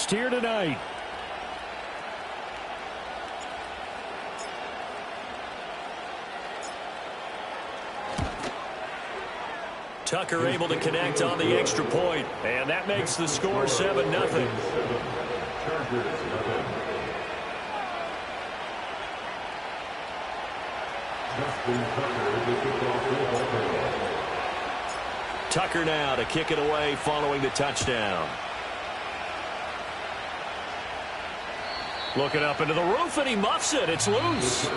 first here tonight. Tucker able to connect on the extra point, and that makes the score 7-0. Tucker now to kick it away following the touchdown. Looking up into the roof, and he muffs it. It's loose.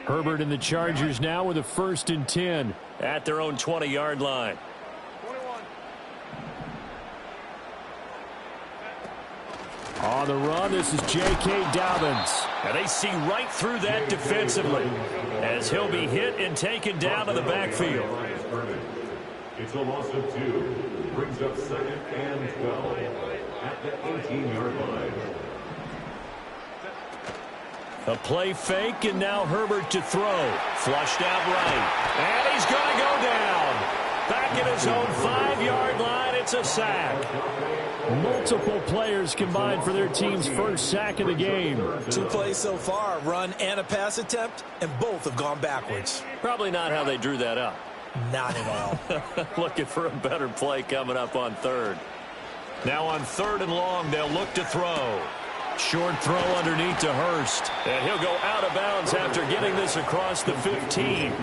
Herbert and the Chargers now with a 1st and 10 at their own 20-yard line. On the run, this is J.K. Dobbins. And they see right through that defensively as he'll be hit and taken down to the backfield. It's a loss of 2. Brings up 2nd and 12 at the 18-yard line. A play fake, and now Herbert to throw. Flushed out right. And he's going to go down. Back at his own 5-yard line, it's a sack. Multiple players combined for their team's first sack of the game. 2 plays so far, a run and a pass attempt, and both have gone backwards. Probably not how they drew that up. Not at all. Looking for a better play coming up on 3rd. Now on 3rd and long, they'll look to throw. Short throw underneath to Hurst. And he'll go out of bounds after getting this across the 15.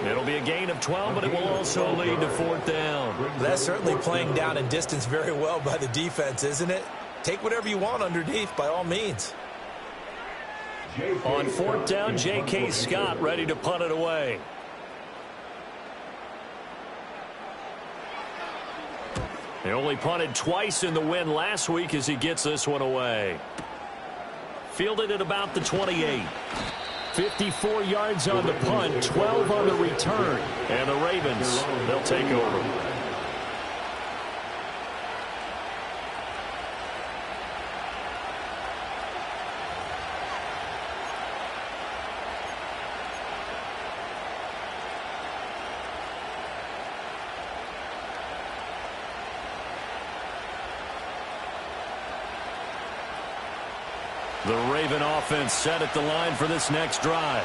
It'll be a gain of 12, but it will also lead to 4th down. That's certainly playing down and distance very well by the defense, isn't it? Take whatever you want underneath by all means. On 4th down, J.K. Scott ready to punt it away. He only punted twice in the win last week as he gets this one away. Fielded at about the 28. 54 yards on the punt, 12 on the return. And the Ravens, they'll take over. The Raven offense set at the line for this next drive.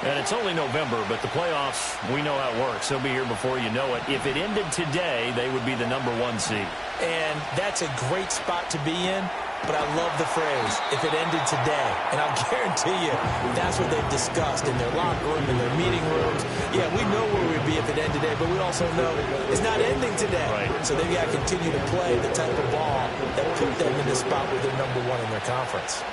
And it's only November, but the playoffs, we know how it works. They'll be here before you know it. If it ended today, they would be the #1 seed. And that's a great spot to be in, but I love the phrase, if it ended today. And I'll guarantee you, that's what they've discussed in their locker room, in their meeting rooms. Yeah, we know where we'd be if it ended today, but we also know it's not ending today. Right. So they've got to continue to play the type of ball that put them in the spot where they're #1 in their conference.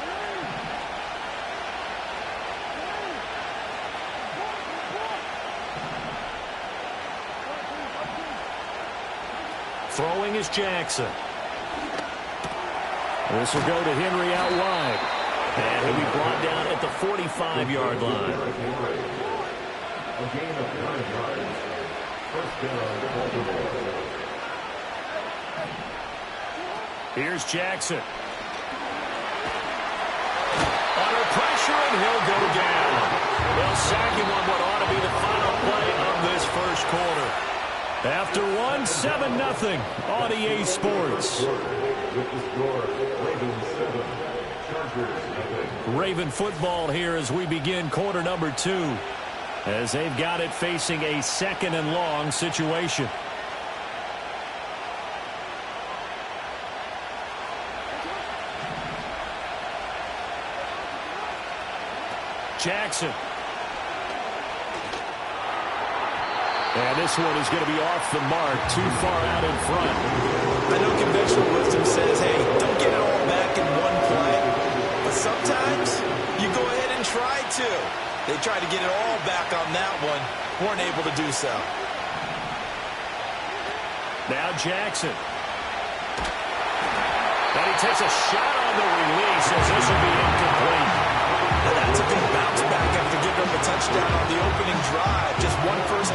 Throwing is Jackson. This will go to Henry out wide. And he'll be brought down at the 45-yard line. A gain of 9 yards. 1st down. Here's Jackson. Under pressure, and he'll go down. They'll sack him on what ought to be the final play of this first quarter. After 7-0 on EA Sports. Raven football here as we begin quarter number 2. As they've got it facing a 2nd and long situation. Jackson. And this one is going to be off the mark, too far out in front. I know conventional wisdom says, hey, don't get it all back in one play. But sometimes you go ahead and try to. They tried to get it all back on that one. Weren't able to do so. Now Jackson. And he takes a shot on the release as this will be incomplete. Now that's a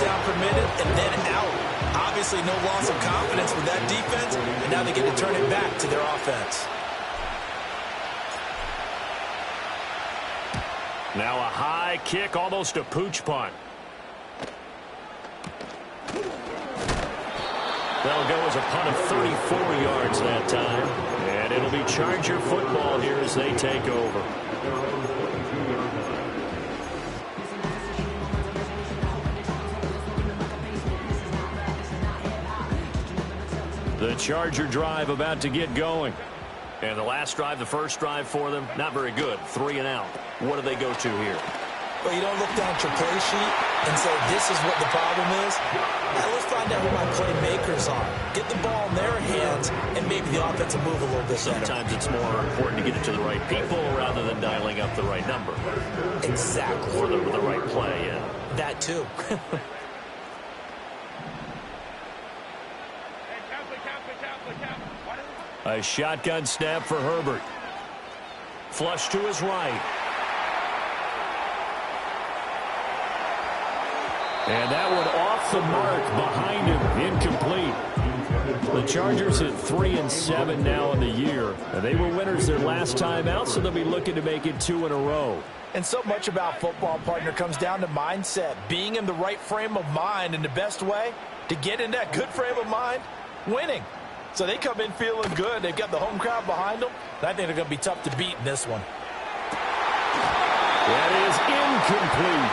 down permitted and then out. Obviously, no loss of confidence with that defense, and now they get to turn it back to their offense. Now a high kick, almost a pooch punt. That'll go as a punt of 34 yards that time. And it'll be Charger football here as they take over. The Charger drive about to get going. And the last drive, the first drive for them, not very good. 3 and out. What do they go to here? Well, you don't look down at your play sheet and say, this is what the problem is. Now, let's find out who my playmakers are. Get the ball in their hands, and maybe the offense will move a little bit better. Sometimes it's more important to get it to the right people rather than dialing up the right number. Exactly. Or the right play, yeah. That, too. A shotgun snap for Herbert. Flush to his right. And that one off the mark behind him. Incomplete. The Chargers at 3-7 now in the year. And they were winners their last time out, so they'll be looking to make it 2 in a row. And so much about football, partner, comes down to mindset. Being in the right frame of mind, and the best way to get in that good frame of mind, winning. So they come in feeling good. They've got the home crowd behind them. And I think they're going to be tough to beat in this one. That is incomplete.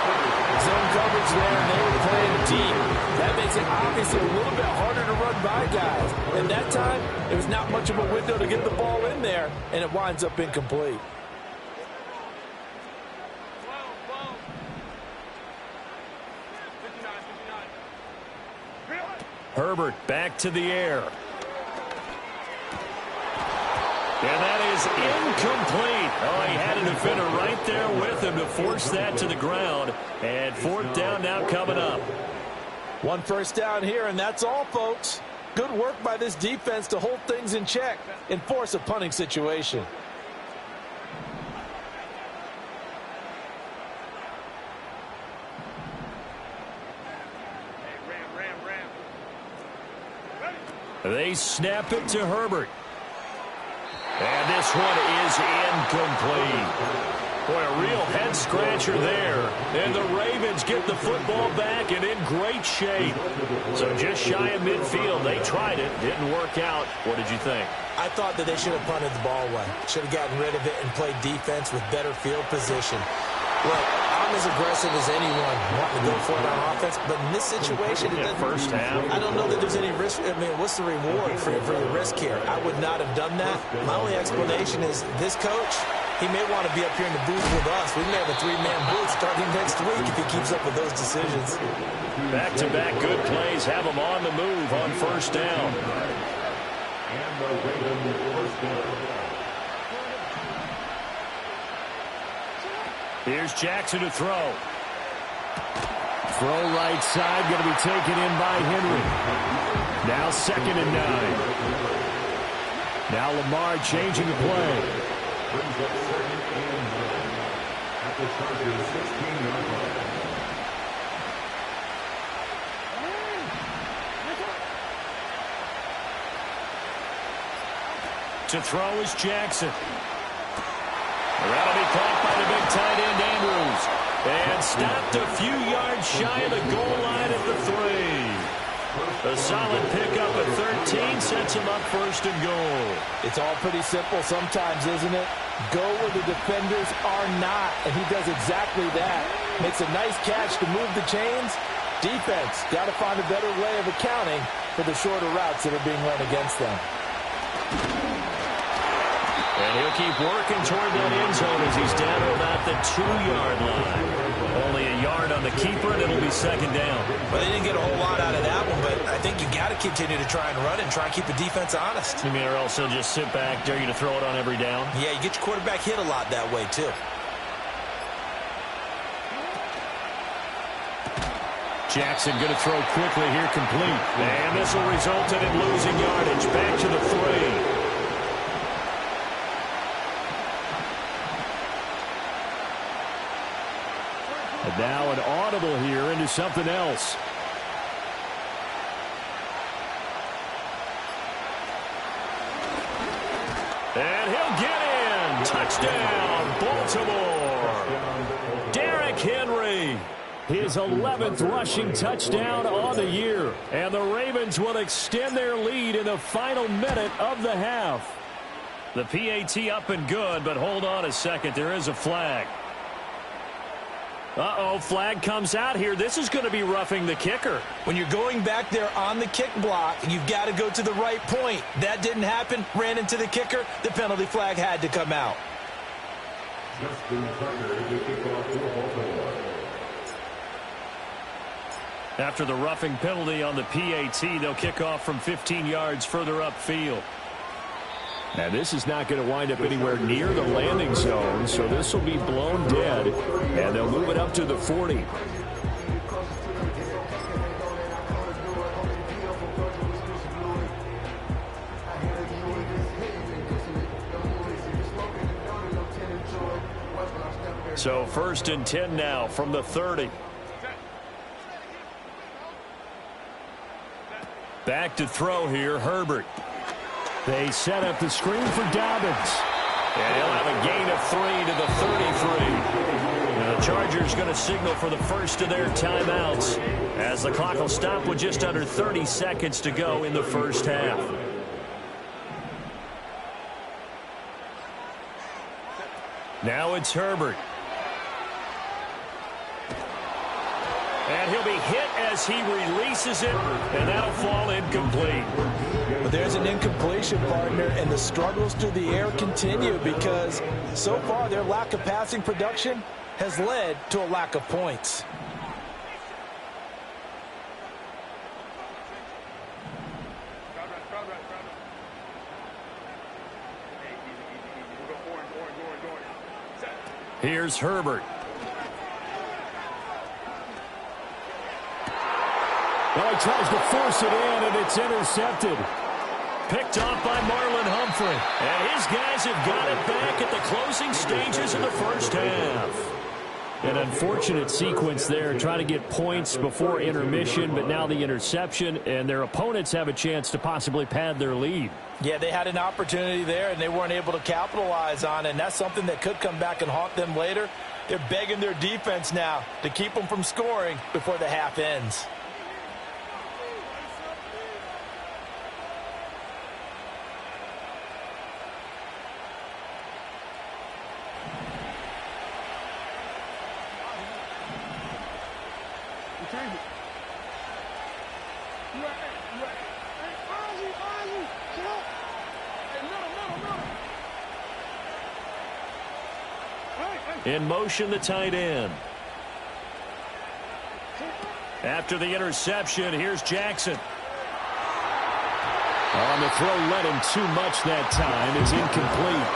Zone coverage there, and they were playing deep. That makes it obviously a little bit harder to run by guys. And that time, there was not much of a window to get the ball in there, and it winds up incomplete. Herbert back to the air. And that is incomplete. Oh, he had a defender right there with him to force that to the ground. And 4th down now coming up. 1 first down here, and that's all, folks. Good work by this defense to hold things in check and force a punting situation. They snap it to Herbert. And this one is incomplete. Boy, a real head-scratcher there. And the Ravens get the football back and in great shape. So just shy of midfield. They tried it. Didn't work out. What did you think? I thought that they should have punted the ball away. Should have gotten rid of it and played defense with better field position. Look, I'm as aggressive as anyone wanting to go for it on offense, but in this situation, it doesn't. First half. I don't know that there's any risk. I mean, what's the reward for your risk here? I would not have done that. My only explanation is this coach, he may want to be up here in the booth with us. We may have a 3-man booth starting next week if he keeps up with those decisions. Back-to-back good plays have them on the move on first down. And the Ravens first down. Here's Jackson to throw. Throw right side, going to be taken in by Henry. Now 2nd and 9. Now Lamar changing the play. Brings up 2nd and 9 at the Chargers 16-yard line. To throw is Jackson. That'll be caught by the big tight end, Andrews. And stopped a few yards shy of the goal line at the 3. A solid pickup at 13 sets him up 1st and goal. It's all pretty simple sometimes, isn't it? Go where the defenders are not, and he does exactly that. Makes a nice catch to move the chains. Defense got to find a better way of accounting for the shorter routes that are being run against them. And he'll keep working toward that end zone as he's down to about the 2-yard line. Only a yard on the keeper, and it'll be 2nd down. Well, they didn't get a whole lot out of that one, but I think you got to continue to try and run and try and keep the defense honest. You mean, or else he'll just sit back, dare you to throw it on every down? Yeah, you get your quarterback hit a lot that way, too. Jackson going to throw quickly here, complete. And this will result in him losing yardage. Back to the 3. And now an audible here into something else. get in. Touchdown, Baltimore. Derrick Henry. His 11th rushing touchdown on the year. And the Ravens will extend their lead in the final minute of the half. The PAT up and good, but hold on a second. There is a flag. Uh-oh, flag comes out here. This is going to be roughing the kicker. When you're going back there on the kick block, you've got to go to the right point. That didn't happen. Ran into the kicker. The penalty flag had to come out. Justin Tucker to kick off for Baltimore. After the roughing penalty on the PAT, they'll kick off from 15 yards further upfield. Now, this is not going to wind up anywhere near the landing zone, so this will be blown dead, and they'll move it up to the 40. So 1st and 10 now from the 30. Back to throw here, Herbert. They set up the screen for Dobbins. And he'll have a gain of 3 to the 33. Now the Chargers going to signal for the first of their timeouts as the clock will stop with just under 30 seconds to go in the first half. Now it's Herbert. And he'll be hit as he releases it, and that'll fall incomplete. But there's an incompletion, partner, and the struggles through the air continue because so far their lack of passing production has led to a lack of points. Here's Herbert. Well, he tries to force it in, and it's intercepted. Picked off by Marlon Humphrey. And his guys have got it back at the closing stages of the first half. An unfortunate sequence there, trying to get points before intermission, but now the interception, and their opponents have a chance to possibly pad their lead. Yeah, they had an opportunity there, and they weren't able to capitalize on it, and that's something that could come back and haunt them later. They're begging their defense now to keep them from scoring before the half ends. In motion, the tight end. After the interception, here's Jackson. On the throw, led him too much that time. It's incomplete.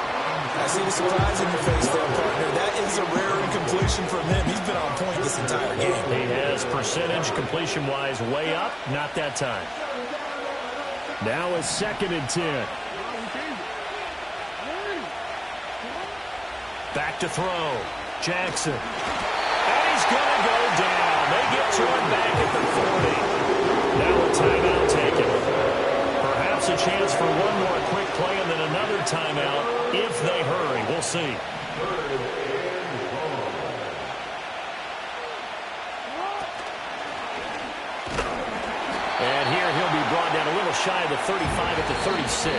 I see the surprise in your face there, partner. That is a rare incompletion from him. He's been on point this entire game. He has percentage completion-wise way up. Not that time. Now a 2nd and 10. Back to throw. Jackson. And he's going to go down. They get to him back at the 40. Now a timeout taken. Perhaps a chance for one more quick play and then another timeout if they hurry. We'll see. And here he'll be brought down a little shy of the 35 at the 36.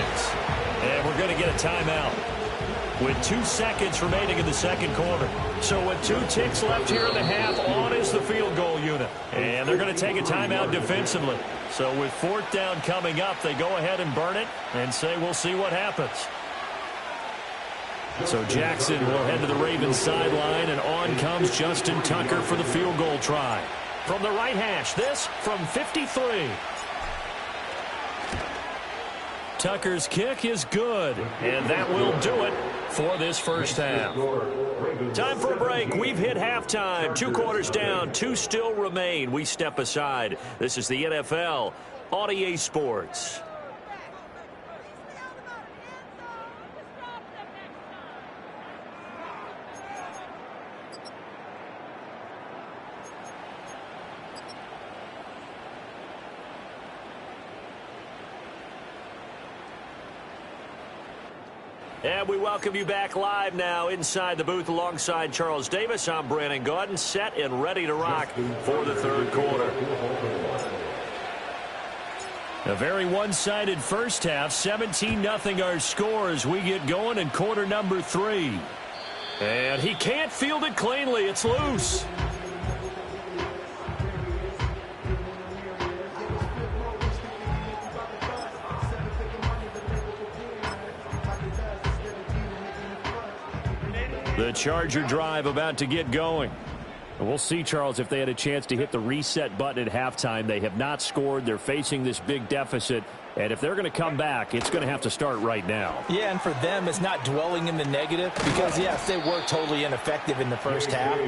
And we're going to get a timeout with 2 seconds remaining in the second quarter. So with 2 ticks left here in the half, on is the field goal unit. And they're going to take a timeout defensively. So with 4th down coming up, they go ahead and burn it and say we'll see what happens. So Jackson will head to the Ravens sideline, and on comes Justin Tucker for the field goal try. From the right hash, this from 53. Tucker's kick is good, and that will do it for this first half. Time for a break. We've hit halftime. 2 quarters down, 2 still remain. We step aside. This is the NFL on EA Sports. And we welcome you back live now inside the booth alongside Charles Davis. I'm Brandon Gaudin, set and ready to rock for the third quarter. A very one-sided first half. 17-0 our score as we get going in quarter number 3. And he can't field it cleanly. It's loose. The Charger drive about to get going. We'll see, Charles, if they had a chance to hit the reset button at halftime. They have not scored. They're facing this big deficit. And if they're going to come back, it's going to have to start right now. Yeah, and for them, it's not dwelling in the negative because, yes, they were totally ineffective in the first half.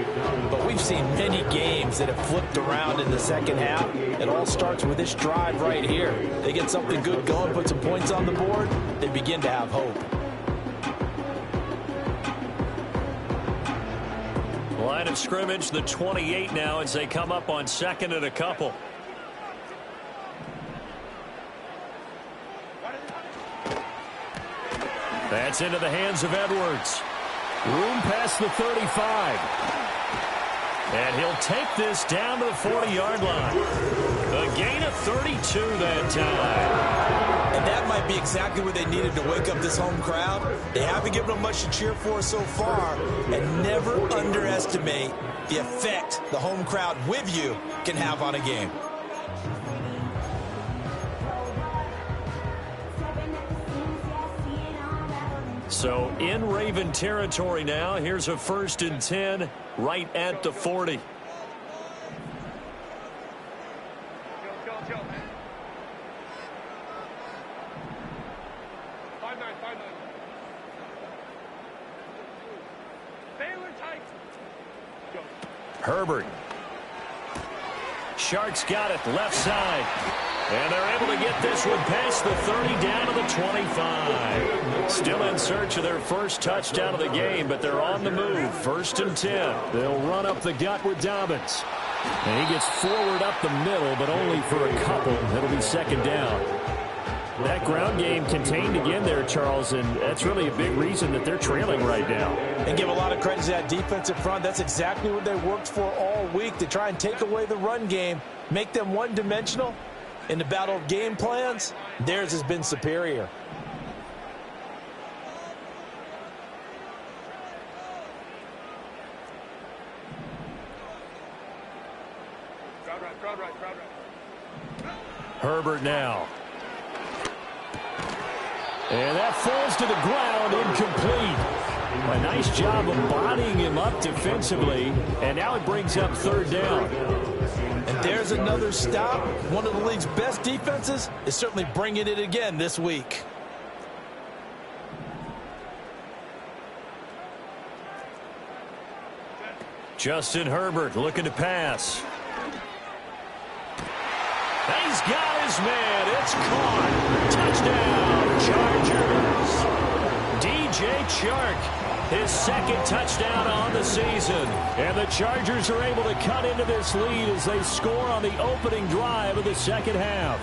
But we've seen many games that have flipped around in the second half. It all starts with this drive right here. They get something good going, put some points on the board, they begin to have hope. Line of scrimmage, the 28 now as they come up on second and a couple. That's into the hands of Edwards. Room past the 35. And he'll take this down to the 40-yard line. A gain of 32 that time. And that might be exactly what they needed to wake up this home crowd. They haven't given them much to cheer for so far. And never underestimate the effect the home crowd with you can have on a game. So in Raven territory now. Here's a 1st and 10 right at the 40. Herbert. Sharks got it left side. And they're able to get this one past the 30 down to the 25. Still in search of their first touchdown of the game, but they're on the move. 1st and 10. They'll run up the gut with Dobbins. And he gets forward up the middle, but only for a couple. It'll be 2nd down. That ground game contained again there, Charles, and that's really a big reason that they're trailing right now. And give a lot of credit to that defensive front. That's exactly what they worked for all week, to try and take away the run game, make them one-dimensional. In the battle of game plans, theirs has been superior. Herbert now. And that falls to the ground, incomplete. A nice job of bodying him up defensively, and now it brings up 3rd down. And there's another stop. One of the league's best defenses is certainly bringing it again this week. Justin Herbert looking to pass. He's got his man. It's caught. Touchdown, Chargers. DJ Chark. His 2nd touchdown on the season. And the Chargers are able to cut into this lead as they score on the opening drive of the second half.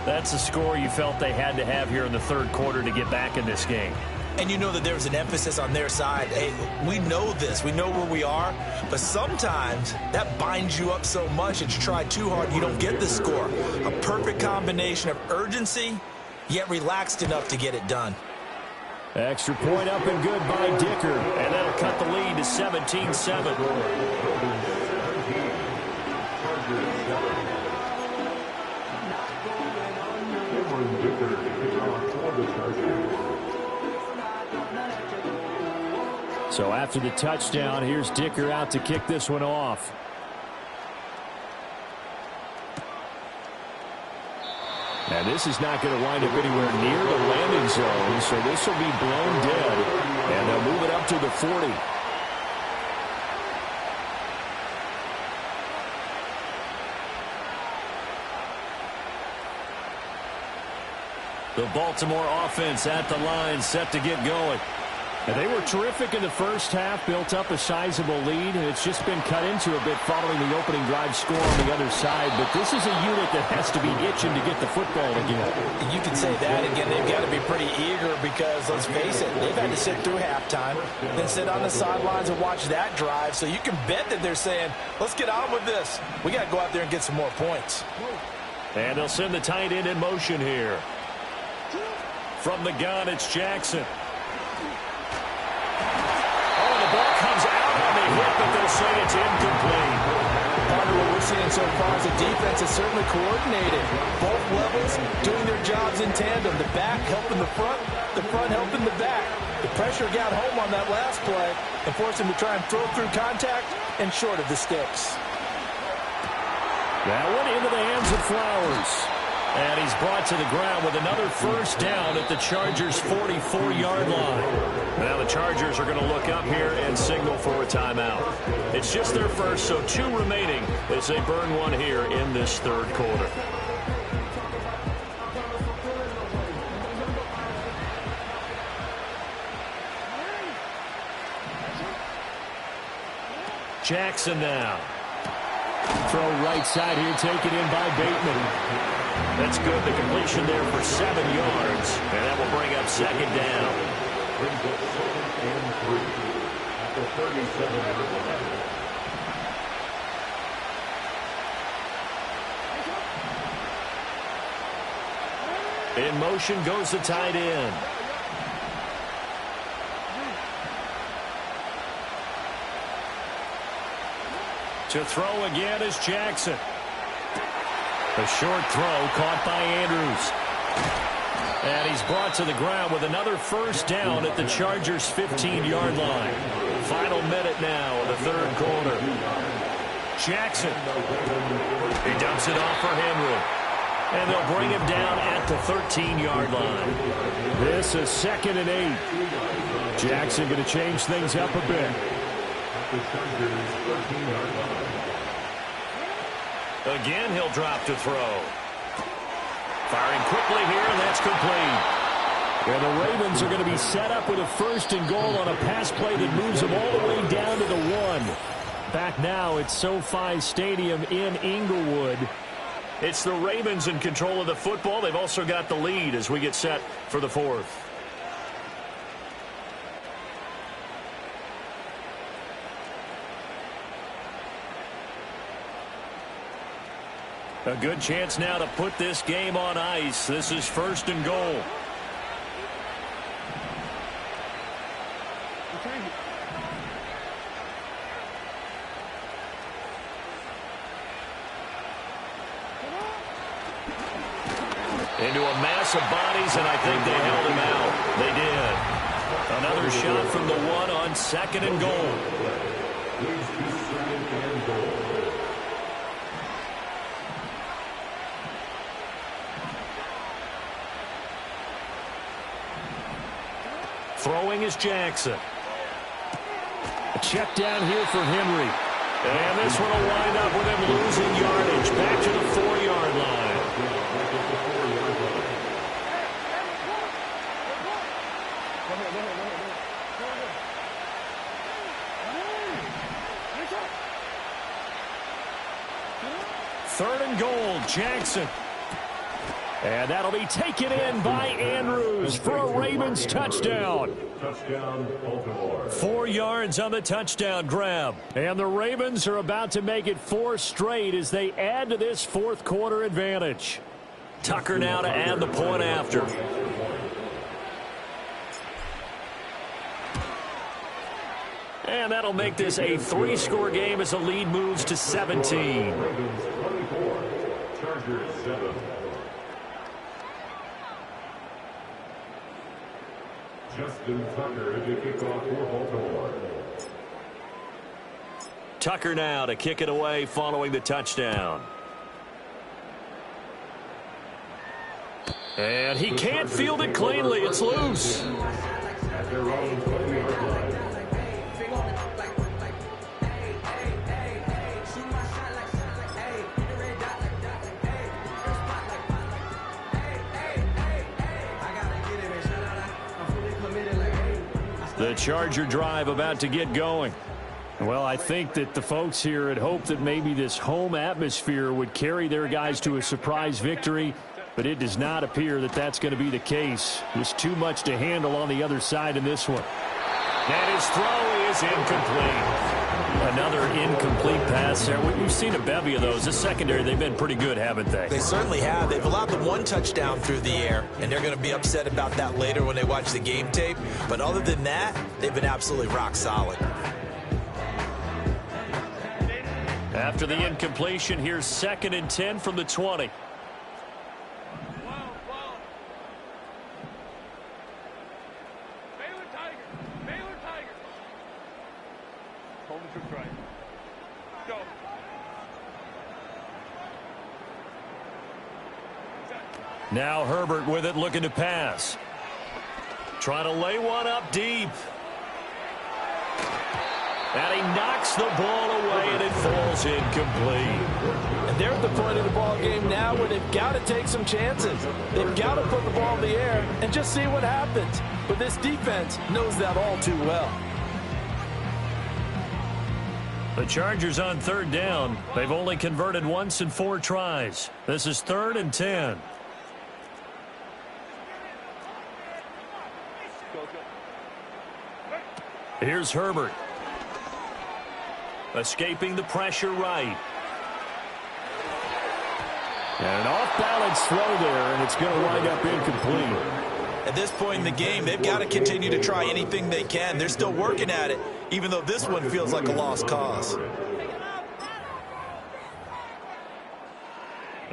That's a score you felt they had to have here in the 3rd quarter to get back in this game. And you know that there was an emphasis on their side. Hey, we know this. We know where we are. But sometimes that binds you up so much that you try too hard, you don't get the score. A perfect combination of urgency, yet relaxed enough to get it done. Extra point up and good by Dicker. And that'll cut the lead to 17-7. So after the touchdown, here's Dicker out to kick this one off. And this is not going to wind up anywhere near the landing zone, so this will be blown dead, and they'll move it up to the 40. The Baltimore offense at the line, set to get going. And they were terrific in the first half, built up a sizable lead, and it's just been cut into a bit following the opening drive score on the other side. But this is a unit that has to be itching to get the football again. You can say that again. They've got to be pretty eager because, let's face it, they've had to sit through halftime, then sit on the sidelines and watch that drive. So you can bet that they're saying, let's get on with this. We got to go out there and get some more points. And they'll send the tight end in motion here. From the gun, it's Jackson. Ball comes out on the hit, but they'll say it's incomplete. Part of what we're seeing so far is the defense is certainly coordinated. Both levels doing their jobs in tandem. The back helping the front helping the back. The pressure got home on that last play and forced him to try and throw through contact and short of the sticks. That one into the hands of Flowers. And he's brought to the ground with another first down at the Chargers' 44-yard line. Now the Chargers are going to look up here and signal for a timeout. It's just their first, so 2 remaining as they burn one here in this third quarter. Jackson now. Throw right side here, taken in by Bateman. That's good. The completion there for 7 yards. And that will bring up second down. Brings up 2nd and 3 at the 37-yard line. In motion goes the tight end. To throw again is Jackson. A short throw caught by Andrews. And he's brought to the ground with another first down at the Chargers' 15-yard line. Final minute now of the third quarter. Jackson. He dumps it off for Henry. And they'll bring him down at the 13-yard line. This is 2nd and 8. Jackson going to change things up a bit. The Chargers' 13-yard line. Again, he'll drop to throw. Firing quickly here, and that's complete. And the Ravens are going to be set up with a 1st and goal on a pass play that moves them all the way down to the 1. Back now at SoFi Stadium in Inglewood. It's the Ravens in control of the football. They've also got the lead as we get set for the 4th. A good chance now to put this game on ice. This is 1st and goal. Into a mass of bodies, and I think they held him out. They did. Another shot from the 1 on 2nd and goal. Throwing is Jackson. A check down here for Henry. And this one will wind up with him losing yardage. Back to the 4-yard line. Third and goal, Jackson. And that'll be taken in by Andrews for a Ravens touchdown. Touchdown, Baltimore. 4 yards on the touchdown grab. And the Ravens are about to make it 4 straight as they add to this 4th quarter advantage. Tucker now to add the point after. And that'll make this a 3-score game as the lead moves to 17. Ravens 24, Chargers 7. Justin Tucker to kick off for Baltimore. Tucker now to kick it away following the touchdown. And he can't field it cleanly. It's loose. At their own 20-yard line. The The Charger drive about to get going. Well, I think that the folks here had hoped that maybe this home atmosphere would carry their guys to a surprise victory, but it does not appear that that's going to be the case. There's too much to handle on the other side in this one. And his throw is incomplete. Another incomplete pass there. We've seen a bevy of those. The secondary, they've been pretty good, haven't they? They certainly have. They've allowed the one touchdown through the air, and they're going to be upset about that later when they watch the game tape. But other than that, they've been absolutely rock solid. After the incompletion, here's 2nd and 10 from the 20. Now Herbert with it, looking to pass. Trying to lay one up deep. And he knocks the ball away, and it falls incomplete. And they're at the point of the ball game now where they've got to take some chances. They've got to put the ball in the air and just see what happens. But this defense knows that all too well. The Chargers on 3rd down. They've only converted once in 4 tries. This is 3rd and 10. Here's Herbert. Escaping the pressure right. And an off-balance throw there, and it's going to wind up incomplete. At this point in the game, they've got to continue to try anything they can. They're still working at it, even though this one feels like a lost cause.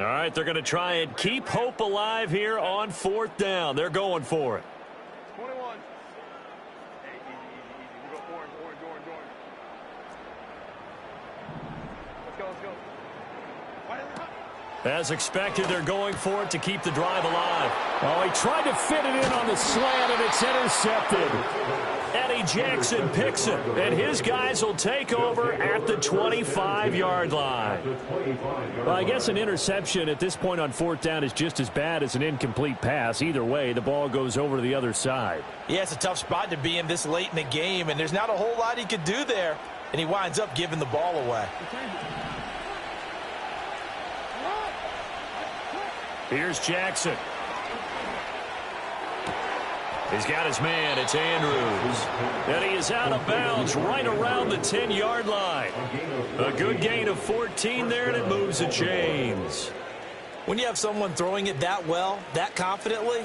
All right, they're going to try and keep hope alive here on 4th down. They're going for it. 21. We go orange. Let's go. As expected, they're going for it to keep the drive alive. Oh, he tried to fit it in on the slant, and it's intercepted. Eddie Jackson picks it, and his guys will take over at the 25-yard line. Well, I guess an interception at this point on 4th down is just as bad as an incomplete pass. Either way, the ball goes over to the other side. Yeah, it's a tough spot to be in this late in the game, and there's not a whole lot he could do there, and he winds up giving the ball away. Here's Jackson. He's got his man. It's Andrews. And he is out of bounds right around the 10-yard line. A good gain of 14 there, and it moves the chains. When you have someone throwing it that well, that confidently,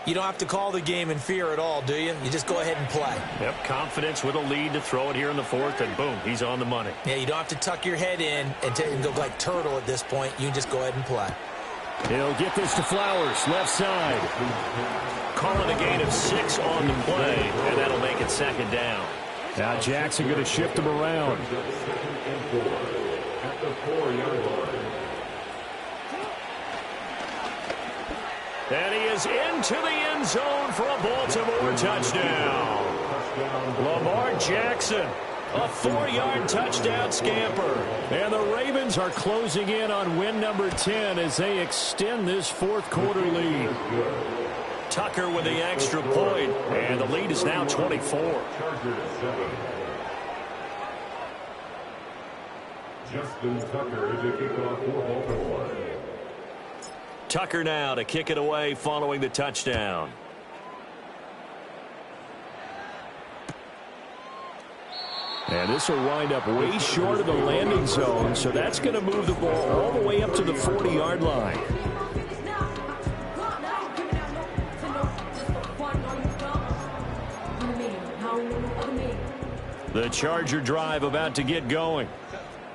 you don't have to call the game in fear at all, do you? You just go ahead and play. Yep, confidence with a lead to throw it here in the 4th, and boom, he's on the money. Yeah, you don't have to tuck your head in and go like turtle at this point. You just go ahead and play. He'll get this to Flowers, left side. Calling a gain of 6 on the play, and that'll make it 2nd down. Now Jackson going to shift him around. At the 4-yard line. And he is into the end zone for a Baltimore touchdown. Lamar Jackson, a 4-yard touchdown scamper. And the Ravens are closing in on win number 10 as they extend this 4th quarter lead. Tucker with the extra point, and the lead is now 24. Justin Tucker to kick off for Baltimore. Tucker now to kick it away following the touchdown. And this will wind up way short of the landing zone, so that's going to move the ball all the way up to the 40-yard line. The Charger drive about to get going.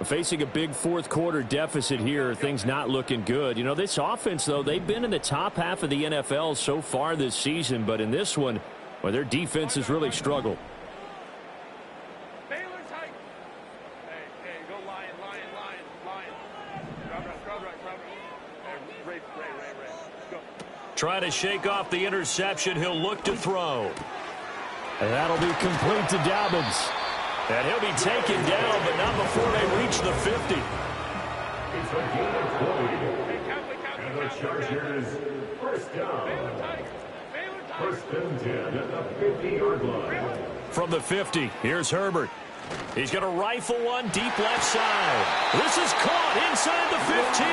Facing a big 4th quarter deficit here, things not looking good. You know, this offense, though, they've been in the top half of the NFL so far this season, but in this one, well, their defense has really struggled. Trying to shake off the interception. He'll look to throw. And that'll be complete to Dobbins. And he'll be taken down, but not before they reach the 50. It's a gain of 20. And the Chargers first down. First and 10 at the 50-yard line. from the 50. Here's Herbert. He's going to rifle one deep left side. This is caught inside the 15.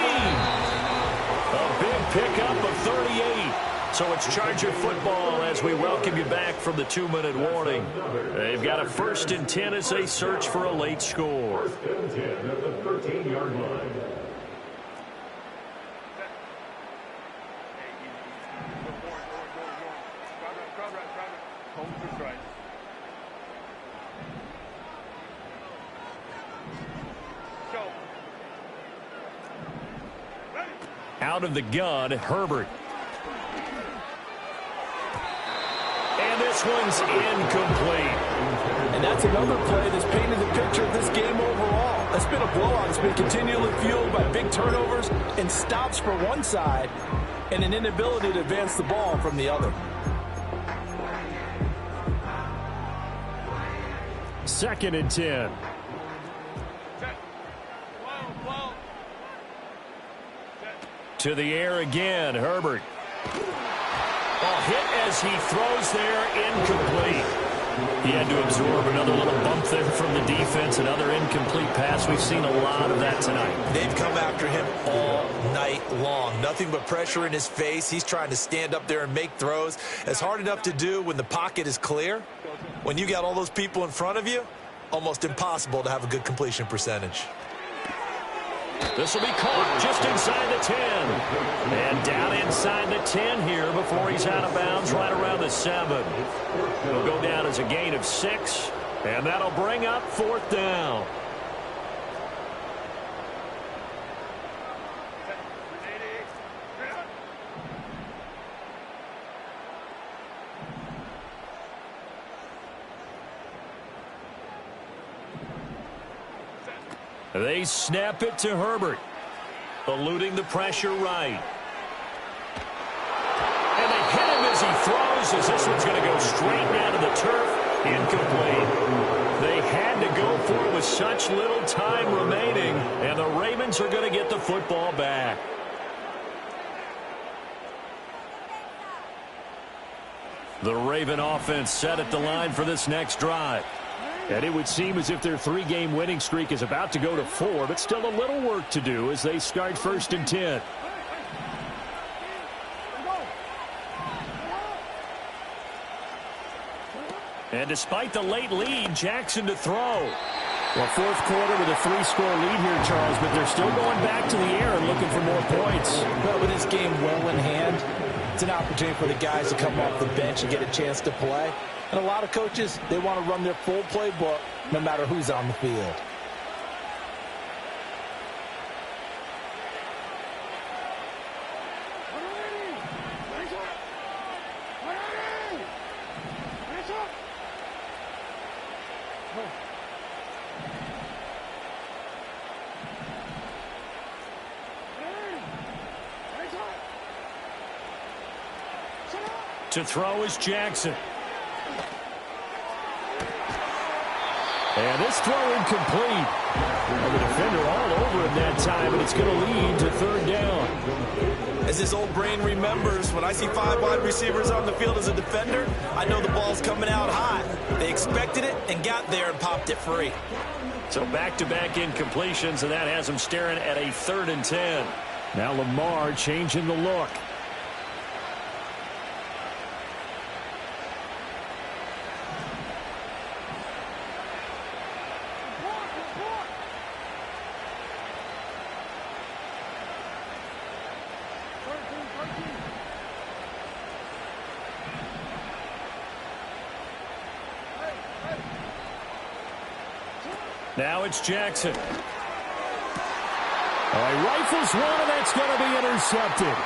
A big pickup of 38. So it's Charger football as we welcome you back from the 2-minute warning. They've got a 1st and 10 as they search for a late score. 1st and 10 at the 13-yard line. Out of the gun, Herbert. And this one's incomplete. And that's another play that's painted the picture of this game overall. It's been a blowout. It's been continually fueled by big turnovers and stops for one side and an inability to advance the ball from the other. 2nd and 10. To the air again, Herbert. Hit as he throws there, incomplete. He had to absorb another little bump there from the defense, another incomplete pass. We've seen a lot of that tonight. They've come after him all night long. Nothing but pressure in his face. He's trying to stand up there and make throws. It's hard enough to do when the pocket is clear. When you got all those people in front of you, almost impossible to have a good completion percentage. This will be caught just inside the 10. And down inside the 10 here before he's out of bounds right around the 7. He'll go down as a gain of 6. And that'll bring up 4th down. They snap it to Herbert. Eluding the pressure right. And they hit him as he throws, as this one's going to go straight down to the turf. Incomplete. They had to go for it with such little time remaining, and the Ravens are going to get the football back. The Raven offense set at the line for this next drive. And it would seem as if their 3-game winning streak is about to go to 4, but still a little work to do as they start 1st and 10. And despite the late lead, Jackson to throw. Well, 4th quarter with a 3-score lead here, Charles, but they're still going back to the air and looking for more points. Well, with this game well in hand, it's an opportunity for the guys to come off the bench and get a chance to play. And a lot of coaches, they want to run their full playbook no matter who's on the field. To throw is Jackson. And this throw incomplete. And the defender all over him that time, and it's going to lead to 3rd down. As this old brain remembers, when I see 5 wide receivers on the field as a defender, I know the ball's coming out hot. They expected it and got there and popped it free. So back-to-back incompletions, and that has them staring at a 3rd and 10. Now Lamar changing the look. Now it's Jackson. He rifles one, and that's going to be intercepted.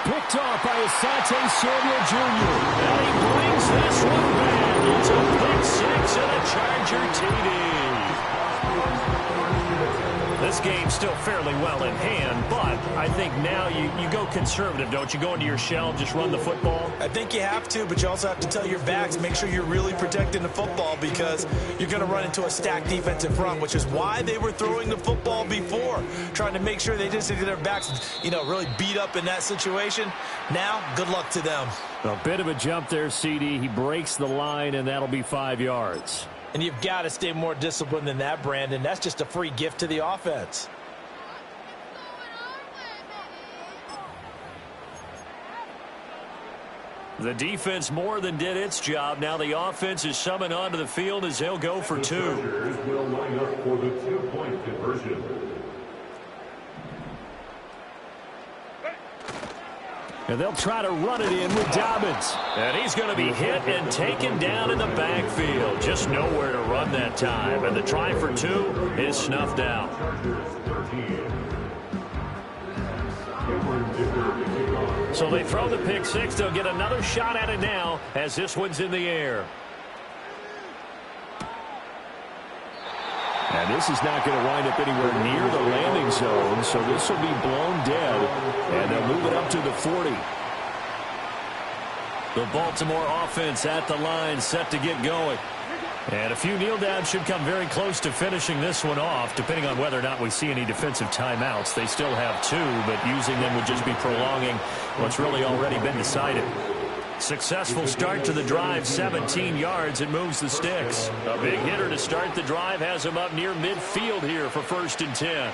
Picked off by Asante Samuel Jr. And he brings this one back. It's a pick 6 and a Charger TD. This game's still fairly well in hand, but I think now you go conservative, don't you? Go into your shell and just run the football? I think you have to, but you also have to tell your backs, make sure you're really protecting the football because you're going to run into a stacked defensive front, which is why they were throwing the football before, trying to make sure they just get their backs, really beat up in that situation. Now, good luck to them. A bit of a jump there, CD. He breaks the line, and that'll be 5 yards. And you've got to stay more disciplined than that, Brandon. That's just a free gift to the offense. The defense more than did its job. Now the offense is summoned onto the field as they'll go for 2. Will line up for the 2-point conversion. And they'll try to run it in with Dobbins. And he's going to be hit and taken down in the backfield. Just nowhere to run that time. And the try for 2 is snuffed out. So they throw the pick 6. They'll get another shot at it now as this one's in the air. And this is not going to wind up anywhere near the landing zone, so this will be blown dead, and they'll move it up to the 40. The Baltimore offense at the line, set to get going. And a few kneel downs should come very close to finishing this one off, depending on whether or not we see any defensive timeouts. They still have 2, but using them would just be prolonging what's really already been decided. Successful start to the drive, 17 yards. It moves the sticks. A big hitter to start the drive has him up near midfield here for 1st and 10.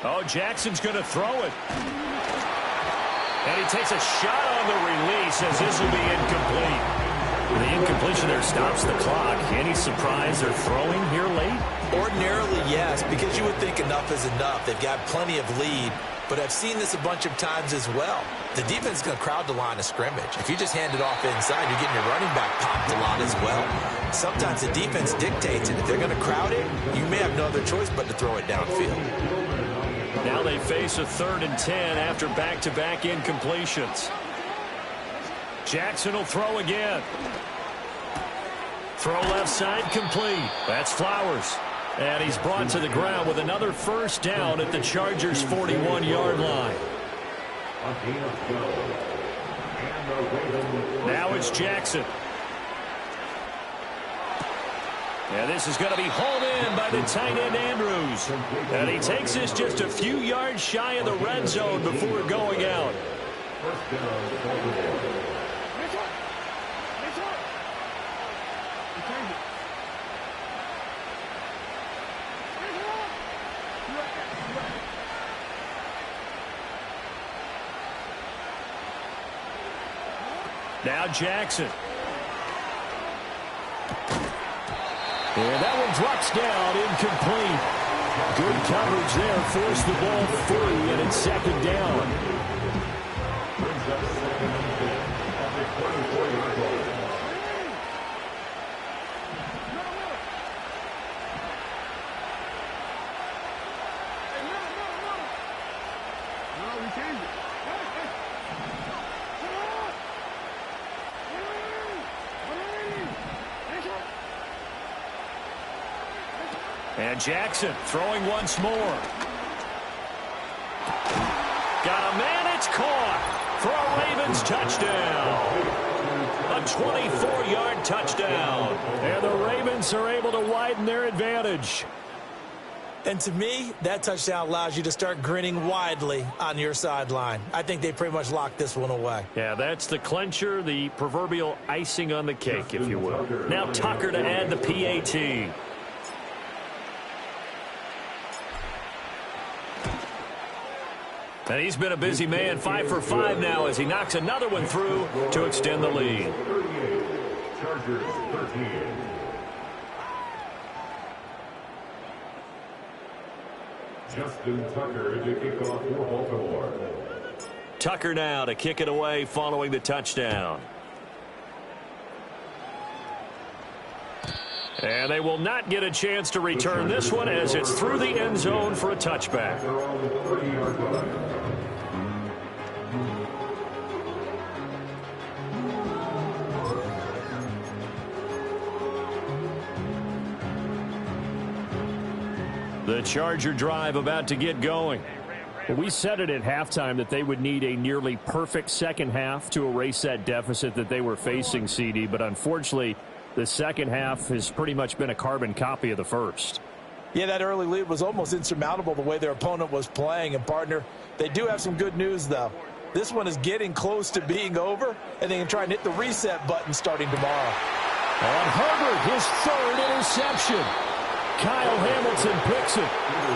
Oh, Jackson's going to throw it. And he takes a shot on the release as this will be incomplete. The incompletion there stops the clock. Any surprise they're throwing here late? Ordinarily, yes, because you would think enough is enough. They've got plenty of lead, but I've seen this a bunch of times as well. The defense is going to crowd the line of scrimmage. If you just hand it off inside, you're getting your running back popped a lot as well. Sometimes the defense dictates it. If they're going to crowd it, you may have no other choice but to throw it downfield. Now they face a 3rd and 10 after back-to-back incompletions. Jackson will throw again. Throw left side complete. That's Flowers. And he's brought to the ground with another 1st down at the Chargers' 41-yard line. Now it's Jackson. And this is going to be hauled in by the tight end Andrews. And he takes this just a few yards shy of the red zone before going out. Now Jackson. And that one drops down, incomplete. Good coverage there, forced the ball free, and it's 2nd down. And Jackson throwing once more. Got a man, it's caught for a Ravens touchdown. A 24-yard touchdown. And the Ravens are able to widen their advantage. And to me, that touchdown allows you to start grinning widely on your sideline. I think they pretty much locked this one away. Yeah, that's the clincher, the proverbial icing on the cake, if you will. Now Tucker to add the PAT. And he's been a busy man, 5 for 5 now as he knocks another one through to extend the lead. 38, Chargers 13. Justin Tucker to kick off for Baltimore. Tucker now to kick it away following the touchdown. And they will not get a chance to return this one as it's through the end zone for a touchback. The Charger drive about to get going. Well, we said it at halftime that they would need a nearly perfect second half to erase that deficit that they were facing, CD. But unfortunately, The second half has pretty much been a carbon copy of the first. Yeah, that early lead was almost insurmountable the way their opponent was playing. And, partner, they do have some good news, though. This one is getting close to being over, and they can try and hit the reset button starting tomorrow. On Herbert, his third interception. Kyle Hamilton picks it.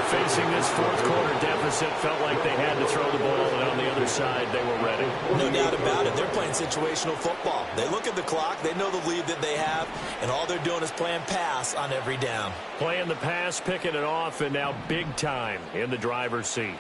Facing this fourth quarter deficit, felt like they had to throw the ball, and on the other side, they were ready. No doubt about it. They're playing situational football. They look at the clock, they know the lead that they have, and all they're doing is playing pass on every down. Playing the pass, picking it off, and now big time in the driver's seat.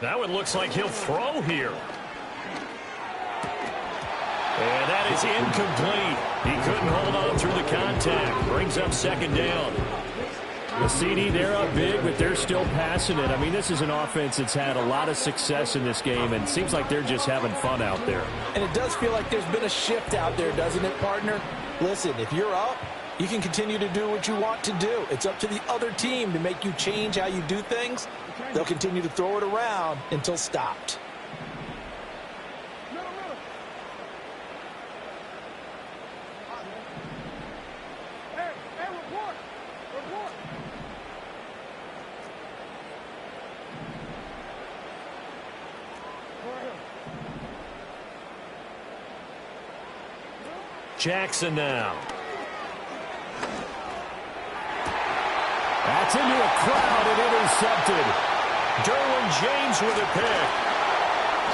That one looks like he'll throw here. And that is incomplete. He couldn't hold on through the contact. Brings up second down. The CD, they're up big, but they're still passing it. I mean, this is an offense that's had a lot of success in this game, and it seems like they're just having fun out there. And it does feel like there's been a shift out there, doesn't it, partner? Listen, if you're up, you can continue to do what you want to do. It's up to the other team to make you change how you do things. They'll continue to throw it around until stopped. Jackson now. That's into a crowd and intercepted. Derwin James with a pick.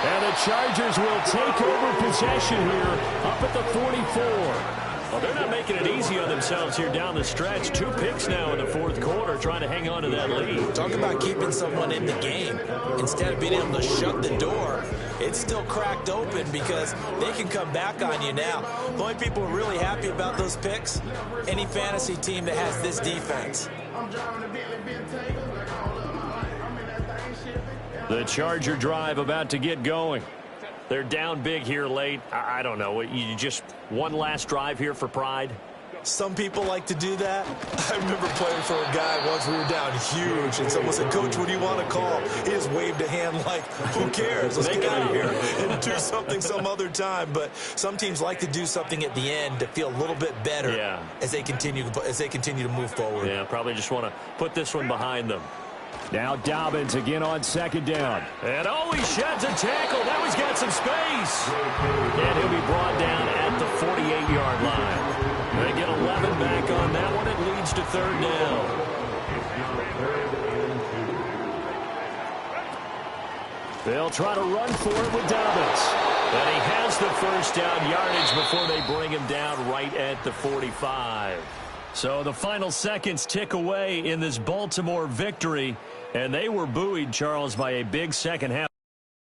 And the Chargers will take over possession here up at the 44. Well, they're not making it easy on themselves here down the stretch. 2 picks now in the fourth quarter, trying to hang on to that lead. Talk about keeping someone in the game. Instead of being able to shut the door, it's still cracked open because they can come back on you now. The only people really happy about those picks, any fantasy team that has this defense. The Charger drive about to get going. They're down big here late. I don't know. You just one last drive here for pride? Some people like to do that. I remember playing for a guy once. We were down huge, and someone said, "Coach, what do you want to call?" He just waved a hand like, "Who cares? Let's get out of here and do something some other time." But some teams like to do something at the end to feel a little bit better as they continue to move forward. Yeah, probably just want to put this one behind them. Now Dobbins again on second down. And he sheds a tackle. Now he's got some space. And he'll be brought down at the 48-yard line. They get 11 back on that one. It leads to third down. They'll try to run for it with Dobbins. And he has the first down yardage before they bring him down right at the 45. So the final seconds tick away in this Baltimore victory. And they were buoyed, Charles, by a big second half.